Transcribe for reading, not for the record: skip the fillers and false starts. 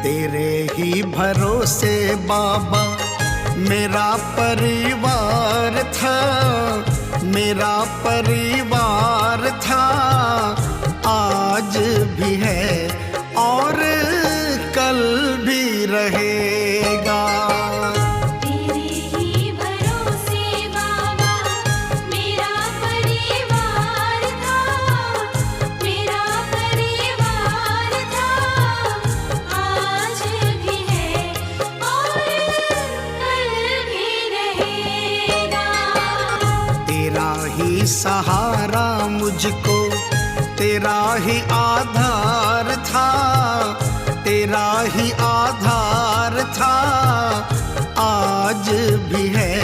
तेरे ही भरोसे बाबा मेरा परिवार था, मेरा परिवार था, आज भी है और कल भी रहेगा। तेरे ही भरोसे बाबा मेरा परिवार था, मेरा परिवार था, आज भी है और कल भी रहेगा। तेरा ही सहारा मुझको, तेरा ही आधार था, तेरा ही आधार था, आज भी है